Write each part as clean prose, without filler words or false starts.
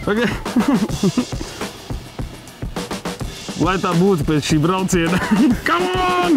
Okay. Lai tā būtu pēc šī brauciena. Come on!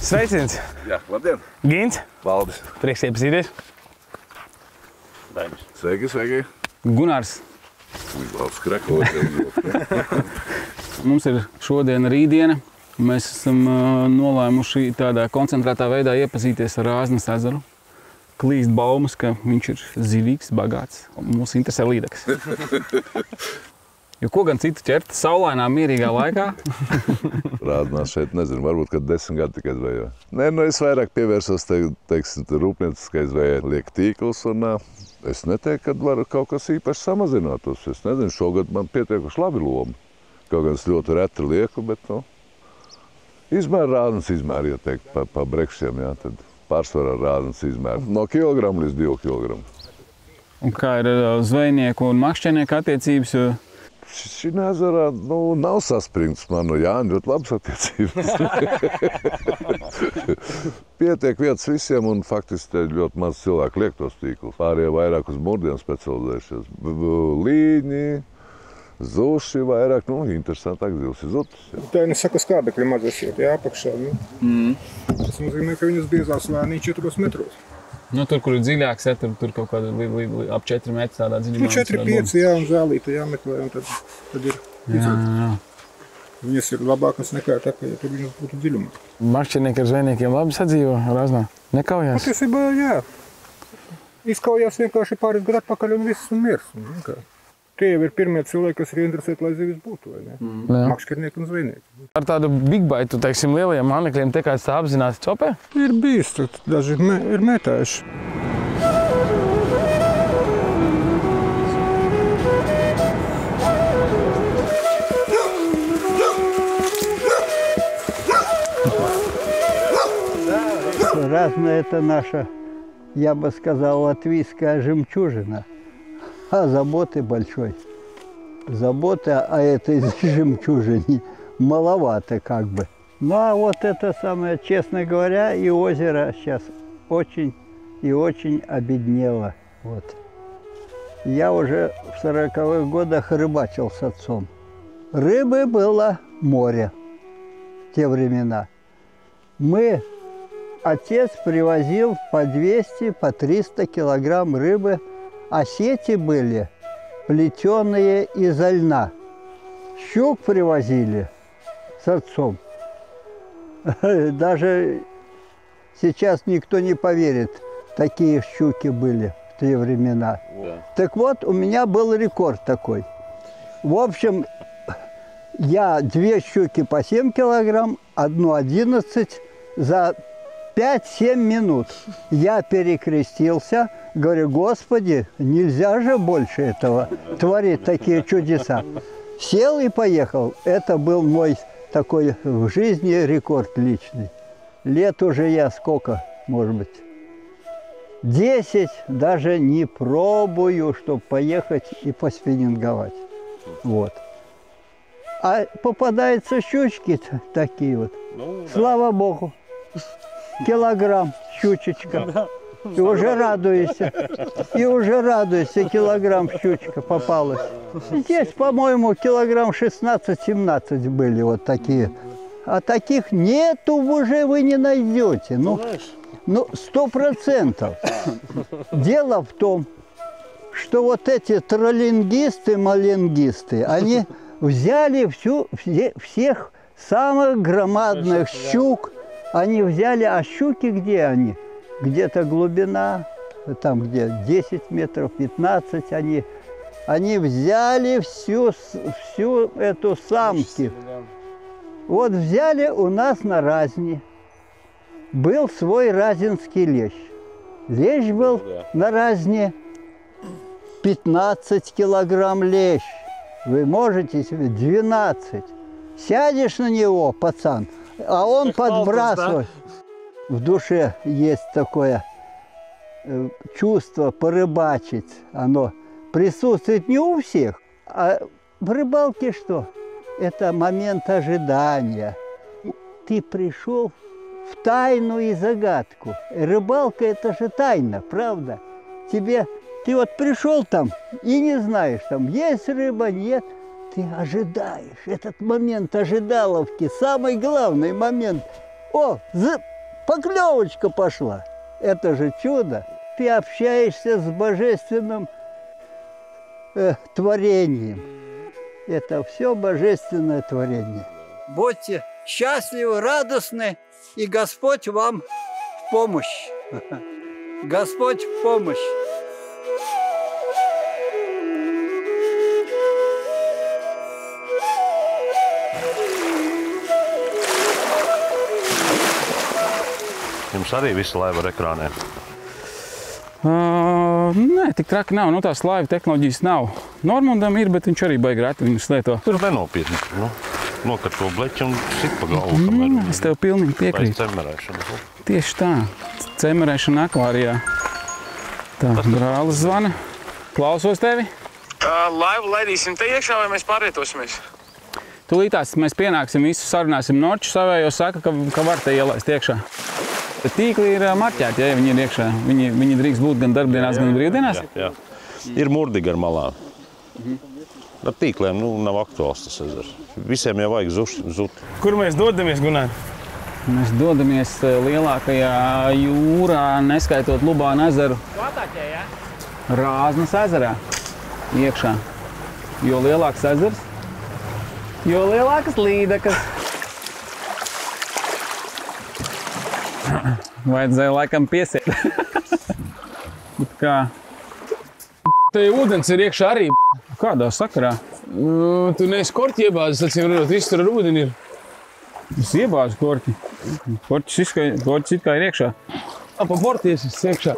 Sveiciens! Jā, labdien! Gins! Valdis! Prieks iepazīties! Dainis! Sveiki, sveiki! Gunārs! Valds Krekos! Mums ir šodien rītdiena. Mēs esam nolēmuši tādā koncentrētā veidā iepazīties ar Rāznas ezeru. Klīst baumas, ka viņš ir zivīgs, bagāts. Mūs interesē līdeks. Jo ko gan citu ķert saulainā, mierīgā laikā? Rādnās šeit, nezinu, varbūt, kad 10 gadi tikai zvejā. Nē, nu es vairāk pievērsos, teiksim, rūpnieciskai zvejai. Liek tīkls un es neteiktu, ka var kaut kas īpaši samazinātos. Es nezinu, šogad man pietiekuši labi loma. Kaut gan es ļoti reti lieku, bet, nu, izmēra Rādnas izmēra, ja teikt, pa brekšiem, jā, tad pārsvarā Rādnas izmēra. No kilogramu līdz 2 kilogramu. Un kā ir zvejnieku un makšķernieku attiecības? Šī ezerā, nu, nav saspringts man no Jāņa, ļoti labas attiecības. Pietiek vietas visiem un faktiski ļoti maz cilvēku liek tos tīklus. Pārējie vairāk uz murdienu specializējušies. Līņi, zuši vairāk, nu, interesantāk zivs ir zutis. Tā ir saka skābekļa mazasiet, jā, apakšā. Tas nozīmē, ka viņas biezās lēnī 4 metros. Nu, tur, kur ir dziļāks, tur kaut kāda ap 4 metri tādā dziļumā. 4-5, jā, un zālīte jāmeklē, un tad ir Jā. Viņas ir labākas nekā tā, ja tur viņas būtu dziļumā. Makšķernieki ar zvejniekiem labi sadzīvo Rāznā? Nekaujās? Patiesībā, jā. Izkaujās vienkārši pāris gadu atpakaļ un viss un miers. Tie jau ir pirmie cilvēki, kas ir interesēti, lai zivis būtu, vai ne? Makšķernieki un zvejnieki. Ar tādu big baitu, teiksim, lielajiem mānekļiem te kāds tā apzināti copē? Ir bijis, daži ir mētājuši. Разная это наша, я бы сказал, латвийская жемчужина. А заботы большой. Заботы о этой жемчужине маловато как бы. Ну а вот это самое, честно говоря, и озеро сейчас очень и очень обеднело. Вот. Я уже в 40-х годах рыбачил с отцом. Рыбы было море в те времена. Отец привозил по 200, по 300 килограмм рыбы, а сети были плетеные изо льна. Щук привозили с отцом. Даже сейчас никто не поверит, такие щуки были в те времена. Так вот, у меня был рекорд такой. В общем, я 2 щуки по 7 килограмм, одну 11 за 5-7 минут. Я перекрестился, говорю, Господи, нельзя же больше этого творить такие чудеса. Сел и поехал. Это был мой такой в жизни рекорд личный. Лет уже я сколько, может быть, 10 даже не пробую, чтобы поехать и поспиннинговать. Вот. А попадаются щучки такие вот. Слава Богу. Килограмм щучечка. И уже радуешься. И уже радуешься, килограмм щучка попалась. Здесь, по-моему, килограмм 16-17 были вот такие. А таких нету уже, вы не найдете. Ну 100%. Дело в том, что вот эти троллингисты, малингисты, они взяли всех самых громадных щук. Они взяли, а щуки где они? Где-то глубина, там где 10 метров, 15, Они взяли всю эту самки. Вот взяли у нас на Разне. Был свой разинский лещ. Лещ был на Разне 15 килограмм лещ. Вы можете себе 12. Сядешь на него, пацан, а он подбрасывает. В душе есть такое чувство порыбачить. Оно присутствует не у всех, а в рыбалке что? Это момент ожидания. Ты пришел в тайну и загадку. Рыбалка – это же тайна, правда? Ты вот пришел там и не знаешь, там есть рыба, нет. Ты ожидаешь. Этот момент ожидаловки, самый главный момент. Поклевочка пошла. Это же чудо. Ты общаешься с божественным творением. Это все божественное творение. Будьте счастливы, радостны, и Господь вам в помощь. Господь в помощь. Jums arī visi laiva ar ekrāniem? Nē, tik traki nav. Nu, tās laiva tehnoloģijas nav. Normundam ir, bet viņš arī baigi reti viņus lieto. Tur nenopietni. Nokat to bleķi un sit pa galvu. Es tev pilnīgi piekrītu. Pēc cemerēšanas. Tieši tā. Cemerēšana akvārijā. Tā, brālis zvana. Klausos tevi. Laivu laidīsim te iekšā vai mēs pārvietosimies? Tūlītās mēs pienāksim, visu sarunāsim. Norču savējo saka, ka var te ielaist iekšā. Bet tīkli ir marķēti, ja viņi ir iekšā. Viņi drīkst būt gan darbdienās, gan brīvdienās? Jā. Ir murdīgi ar malām. Ar tīkliem nav aktuāls tas ezers. Visiem jau vajag zut. Kur mēs dodamies, Gunār? Mēs dodamies lielākajā jūrā, neskaitot Lubānu ezeru. Rāznas ezerā iekšā. Jo lielāks ezers, jo lielākas līdekas. Vajadzēja laikam piesiet. Bet kā? Te ūdens ir iekšā arī. Kādā sakarā? Tu neesi korķi iebāzis, acīm redzot, viss tur ar ūdeni ir. Es iebāzu korķi. Korķis it kā ir iekšā. Pa borties esi iekšā.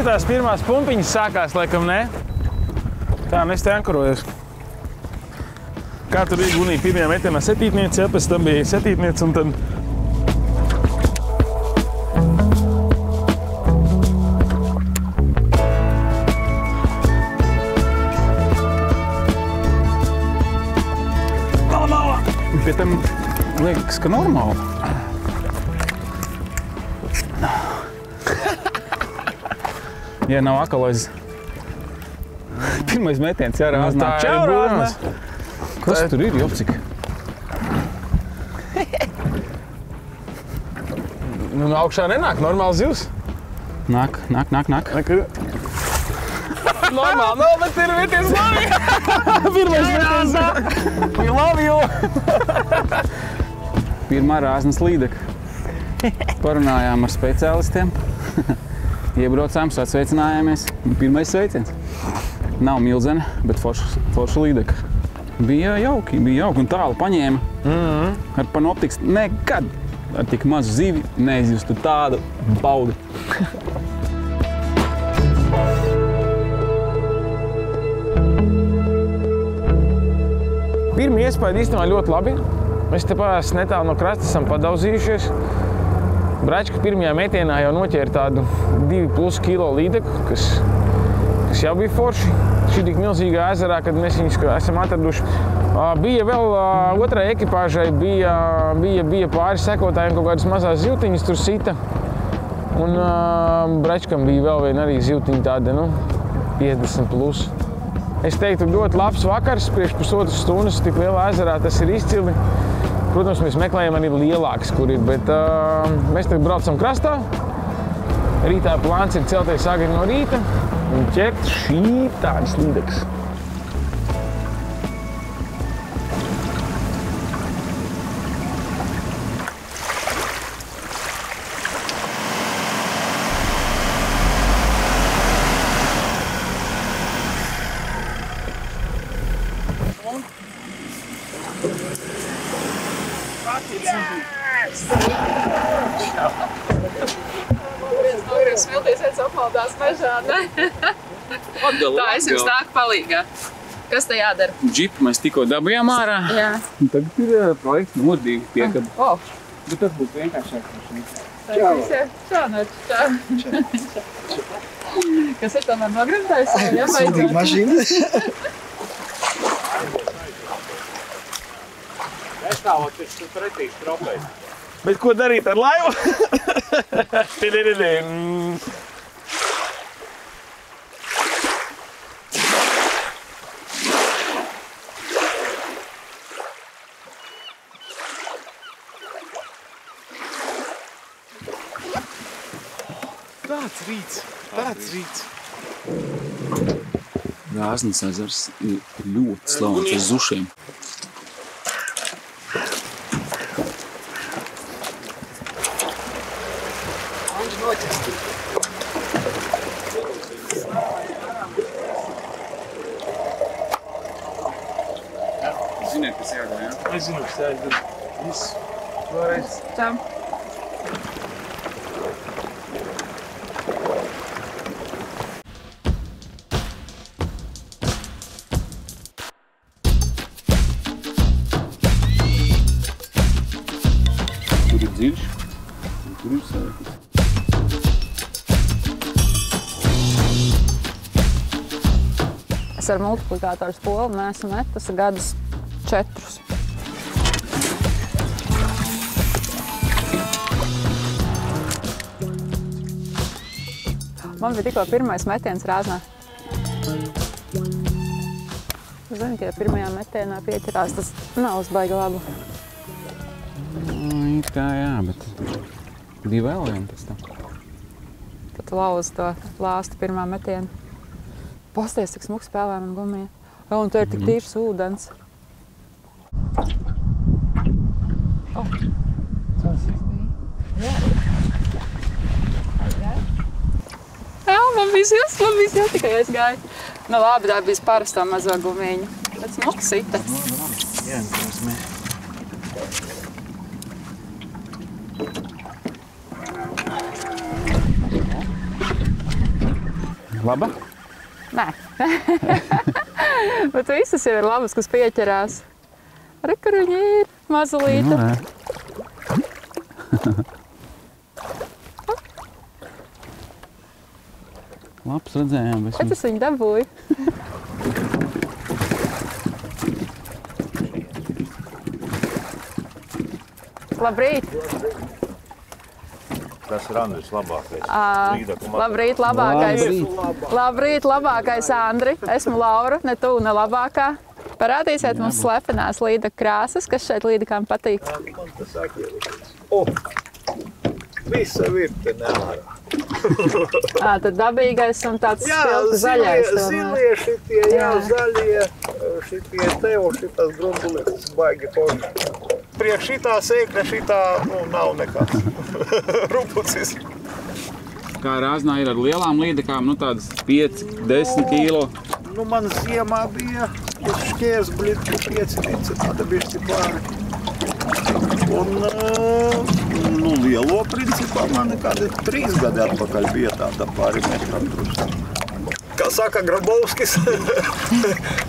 Tās pirmās pumpiņas sākās, laikam, ne? Tā, es te ankorojos. Kā tur bija Gunī? Pirmajā metienā septītniece, pēc tam bija septītniece un tad... Mala! Pie tam liekas, ka normāli. Ja nav akalozes. Pirmais metiens jārāznā. Čau, rāznā! Kas tur ir, Jopcik? Augšā nenāk, normāli zivs. Nāk. Normāli, bet ir metiens labi. Pirmais metiens. We love you. Pirmā rāznas līdeka. Parunājām ar speciālistiem. Iebraucām, sasveicinājāmies. Pirmais sveiciens. Nav milzene, bet forša līdeka. Bija jauki, un tālu paņēma. Ar panoptiks nekad ar tik mazu zivi neizjustu tādu baudi. Pirmie iespēja īstenībā ļoti labi. Mēs te pās netālu no krasta esam padauzījušies. Bračka pirmajā metienā jau noķēra tādu 2+ kilo līdeku, kas jau bija forši. Šī tik milzīgā ezerā, kad mēs viņus esam atraduši. Bija vēl otrai ekipāžai, bija pāris sekotājiem kaut kādas mazās zivtiņas tur sita. Un Bračkam bija vēl viena arī zivtiņa tāda, 50+. Es teiktu, ļoti labs vakars, priekš pusotras stundas, tik lielā ezerā, tas ir izcili. Protams, mēs meklējam arī lielākas, kur ir, bet mēs tagad braucam krastā. Rītā plāns ir celties agri no rīta un ķert šī tādas līdekas. Smilties viens apmaldās mežā, ne? Tā, es jums nāku palīgā. Kas te jādara? Džipu mēs tikko dabījām ārā. Jā. Un tagad ir projekts nodīgi piekab. O! Bet tas būtu vienkāršāk. Čau, Čau. Kas ir tomēr nogrimtais? Sūdīgi mašīna. Nestāvot, tas pretīgi stropēs. Bet ko darīt ar laivu? Tāds rīts. Rāznas ezers ir ļoti slavens ar zušiem. Ziniet, kas jādara, jā? Es zinu, kas jādara. Viss. Vēlreiz. Čau. Tur ir dziļš, un tur ir sēklis. Es ar multiplikātoru spolu neesmu metusi gadus 4. Man bija tikko pirmais metiens rāznā. Zini, ka ja pirmajā metienā pieķerās, tas nav uzbaigi labu. It kā jā, bet bija vēl vien pēc tam. Tad lauzu to lāstu pirmā metienu. Pasties, cik smuki spēlē man gumija. Jā, un te ir tik tīrs ūdens. Jā, man bija sils, tikai es gāju. Nu labi, tā bija parastā mazo gumiņu. Bet smuki sita. Jā, nozīmē. Laba? Nē. Bet visas jau ir labas, kas pieķerās. Re, kur viņi ir, mazulīte. Labs redzējām. Pēc es viņu dabūju. Labrīt! Tas ir Andris labākais. Labrīt, labākais. Labrīt, labākais, Andri. Esmu Laura, ne tu, ne labākā. Parādīsiet mums slepenās līdeku krāsas, kas šeit līdekām patīk. Man tas sāk ielikties. O! Visa virtene ārā. Tad dabīgais un tāds spilgti zaļais. Zilie šitie, jā, zaļie, šitie te un šitas grundulītes baigi forši. Priekš šitā sēkļa, šitā, nav nekas. Rupucis. Kā rāznā ir ar lielām līdekām, tādas 5-10 kilo. Man ziemā bija šķērsblīti 5 nici, tāda bišķi pāri. Un, lielo principā man kādi 3 gadi atpakaļ bija tāda pāri metram drusku. Kā saka Grabovskis,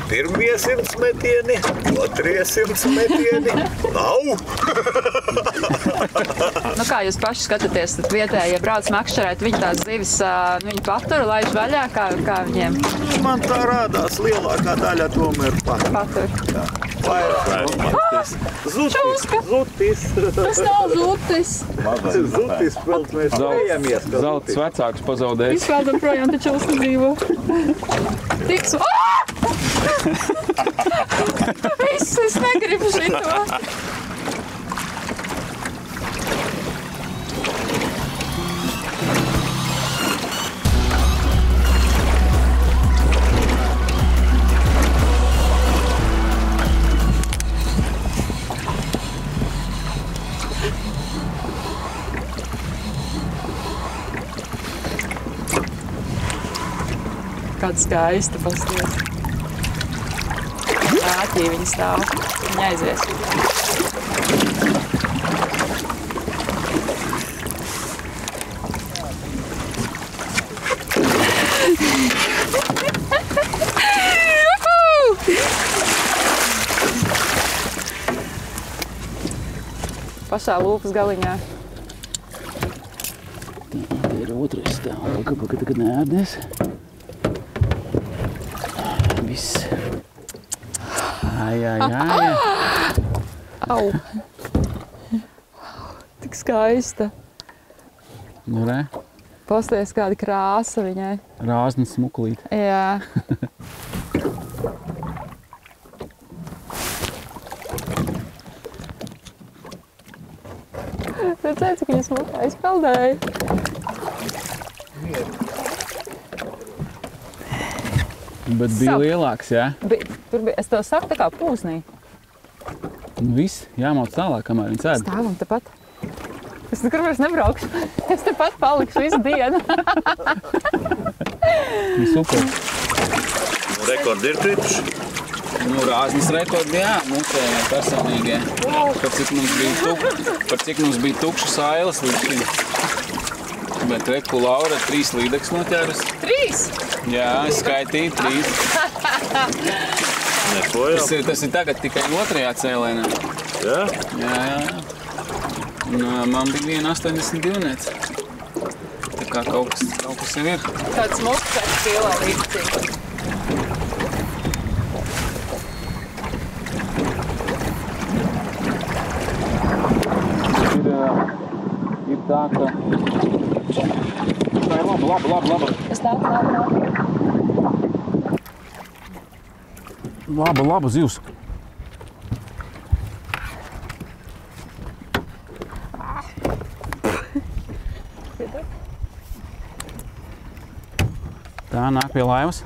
pirmie 100 metieni, otrie 100 metieni nav. Kā jūs paši skatāties, tad vietējie brauc makšķerēt, viņi tās zivis, viņi patur, laiž vaļā, kā viņiem? Man tā rādās lielākā daļa tomēr patur. Jā. Vairāk. Zutis. Tas nav zutis. Zutis, vēl mēs vējamies. Zelts vecāks pazaudējis. Izvēldam projām, taču Čulska dzīvo. Tiks. Viss, es negribu šito. Kāda skaista, pasties. Āķī viņa stāv. Viņa aizies. Pašā lūpas galiņā. Te ir otrais stāv. Paka, tagad neārdies. Viss. Ai. Au. Tik skaista. Nu, re. Pasties, kāda krāsa viņai. Rāzna smuklīt. Jā. Redzēju, cik viņa smukā izpeldēja. Bet bija lielāks, jā? Tur bija, es tev saku, tā kā pūsnī. Nu viss, jāmauc tālāk, kamēr viņi cēd. Stāvam tepat. Es nekur vairs nebraukšu. Es tepat palikšu visu dienu. Super. Rekordi ir krituši. Nu, rāznas rekordi, jā, mūsējie personīgie. Par cik mums bija tukšas ailes līdz šim. Bet reku Laura 3 līdekļus noķēras. 3? Jā, es skaitīju 3. Neko jau. Tas ir tagad tikai 2. cēlēnā. Jā? Jā. Un man bija viena 82. Tā kā kaut kas jau ir. Tāds smuks pēc pilā līdzi. Ir tā, ka... Tā ir laba. Es tā, labi. Laba zivs. Tā nāk pie laivas.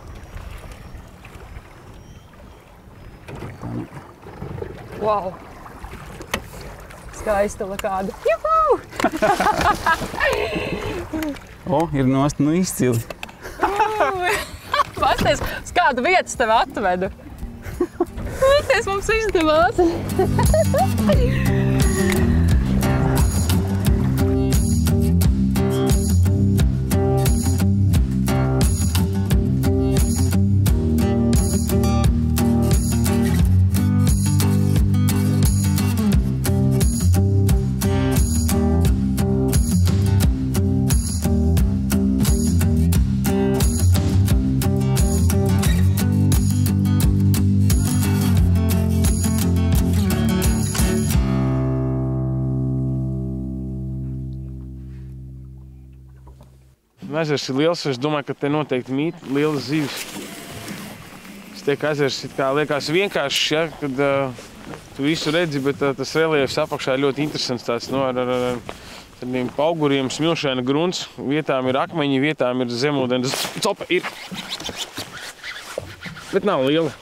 Wow. Skaistula kāda. Juhu! Ir nost, nu izcili. Pasties, uz kādu vietu tev atvedu. Pasties, mums izdevās. Ezers ir liels, es domāju, ka te noteikti mīt lielas zivis. Es tiek ezers it kā liekas vienkāršs, ja, kad tu visu redzi, bet tas reliefs apakšā ir ļoti interesants tāds, no, ar tādiem pauguriem, smilšaina grunts. Vietām ir akmeņi, vietām ir zemūdens copa ir. Bet nav liela.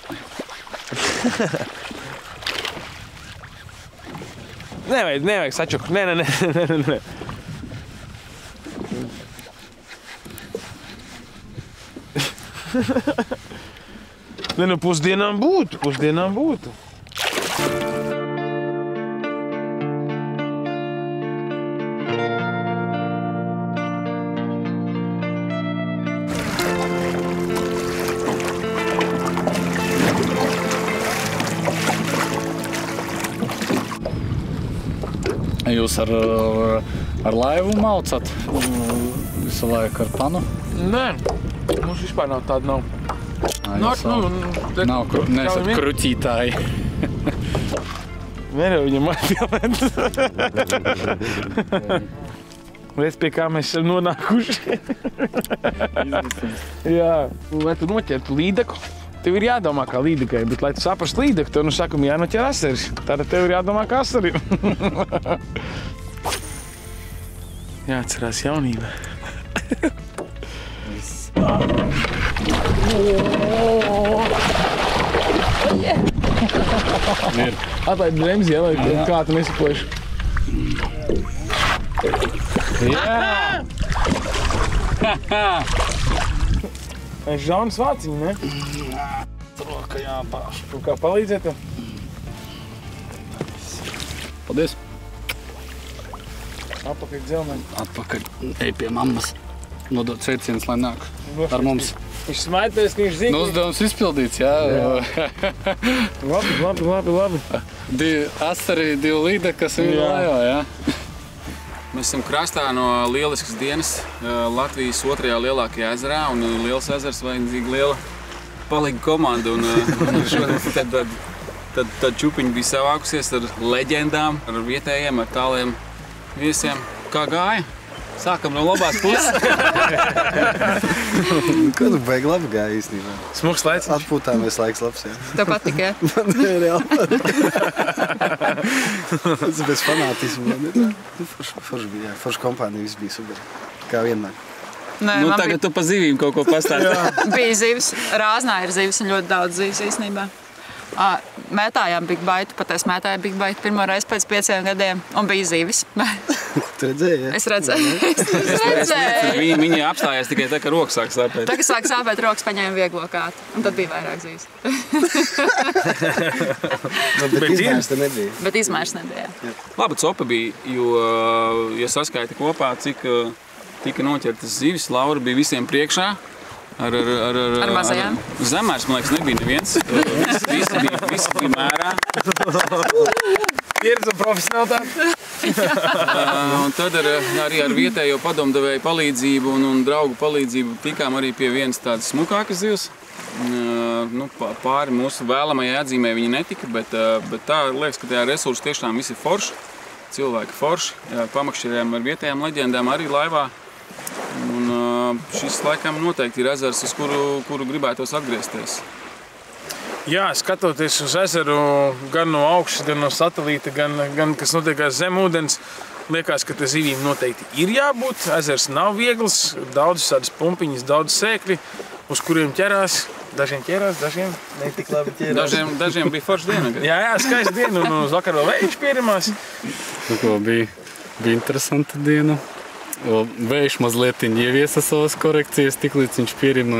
Nevajag sačuku. Nē. Ne, nu pusdienām būtu. Jūs ar laivu maucat visu laiku ar panu? Nē, mums vispār nav tāda nav. Neesat kruķītāji. Nevar viņam atpilēt. Redz, pie kā mēs esam nonākuši. Jā, lai tu noķertu līdeku, tev ir jādomā kā līdekai, bet lai tu saprastu līdeku, tev sākumā jānoķer asaris. Tātad tev ir jādomā kā asarim. Jāatcerās jaunība. Atlaid bremzi, ja, lai kā tu nesapoši. Jā! Es žaunas vāciņi, ne? Roka jāpāš. Tu kā palīdzēt tev? Paldies. Atpakaļ dzelmeni. Atpakaļ. Ej pie mammas. Nodot sveicienus, lai nāk ar mums. Viņš smaities, ka viņš zina. Uzdevums izpildīts, jā. Labi. Astari 2 līdekas viņa lājā, jā. Mēs esam krastā no lieliskas dienas Latvijas 2. lielākajā ezerā, un liels ezers vajadzīga liela palīga komanda. Un šodien tad čupiņi bija savākusies ar leģendām, ar vietējiem, ar tāliem viesiem. Kā gāja? Sākam no labās puses. Ko tu baigi labi gāja īstenībā? Smuks laiks. Atpūtāmies laiks labs, jā. Tev patika, jā? Man reāli patika. Tas bez fanātismu. Forši bija, jā. Forši kompānija, viss bija super. Kā vienmēr. Nē, Nu, tagad tu pa zivīm kaut ko pastāsti. bija zivis, Rāznā ir zivis un ļoti daudz zivis īstenībā. Mētājām Big Bite, pat es mētāju Big Bite pirmo reizi pēc 5 gadiem, un bija zivis. Tu redzēji, jā? Es redzēju. Viņi apstājās tikai tā, ka rokas sāk sāpēt. Tā, ka sāk sāpēt rokas, paņēma vieglo kātu, un tad bija vairāk zivis. Bet izmērs te nebija. Bet izmērs nebija, jā. Laba copa bija, jo, ja saskaita kopā, cik tika noķertas zivis, Laura bija visiem priekšā. Ar mazajām. Zemērs, man liekas, nebija neviens. Visi bija mērā. Pieredze un profesionalitāte. Un tad arī ar vietējo padomdevēju palīdzību un draugu palīdzību tikām arī pie vienas tādas smukākas zivs. Pāri mūsu vēlamajai atzīmē viņa netika, bet tā liekas, ka tajā resursi tiešām visi forši. Cilvēki forši. Pamakšķirējām ar vietējām leģendām arī laivā. Un šis laikam noteikti ir ezers, uz kuru gribētos atgriezties. Jā, skatoties uz ezeru gan no augšas, gan no satelīta, gan kas notiekās zem ūdens, liekas, ka te zivīm noteikti ir jābūt. Ezers nav viegls, daudz tādas pumpiņas, daudz sēkļi, uz kuriem ķerās. Dažiem ķerās, dažiem netik labi ķerās. Dažiem bija forša diena. Jā, skaista diena, un uz vakar vēl vējš pierimās. Bija interesanta diena. Vējš mazliet ieviesa savas korekcijas, tiklīdz viņš pierima,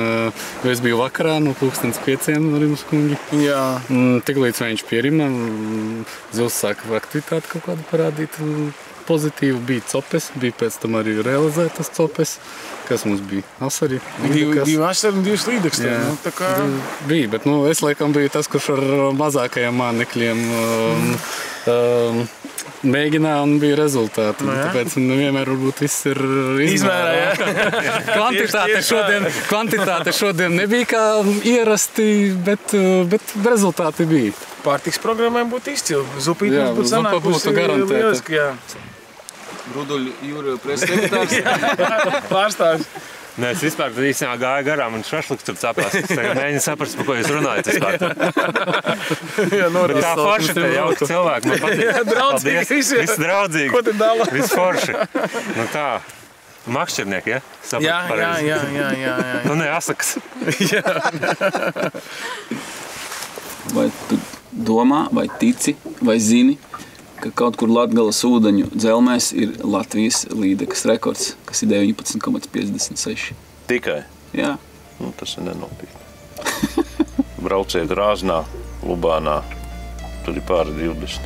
jo es biju vakarā no 5:00 no Rimas kungi. Jā. Tiklīdz viņš pierima, zivs sāka aktivitāti kaut kādu parādīt pozitīvu. Bija copes, bija pēc tam arī realizētas copes, kas mums bija asari. Divi asari un 2 līdeks. Bija, bet es laikam biju tas, kurš ar mazākajiem mānekļiem mēģināja un bija rezultāti. Tāpēc vienmēr varbūt viss ir izmērā. Kvantitāte šodien nebija kā ierasti, bet rezultāti bija. Pārtiks programmai būtu izcili. Zupīt mums būtu sanākusi lieliski. Bruduļu Jūra preses sekretārs. Pārstāvis. Nē, es vispār īstenībā gāju garām un šašliks tur capās. Es tagad mēģinu saprast, par ko jūs runājat vispār. Tā forši te jauki cilvēki, man patīk. Jā, draudzīgi visi. Visi draudzīgi. Ko te dala? Visi forši. Nu tā, makšķernieki, ja? Jā. Nu ne, asakas. Vai tu domā, vai tici, vai zini, ka kaut kur Latgales ūdeņu dzelmēs ir Latvijas līdekas rekords, kas ir 19,56. Tikai? Jā. Nu, tas ir nenopietni. Brauciet Rāznā, Lubānā, tur ir pāri 20.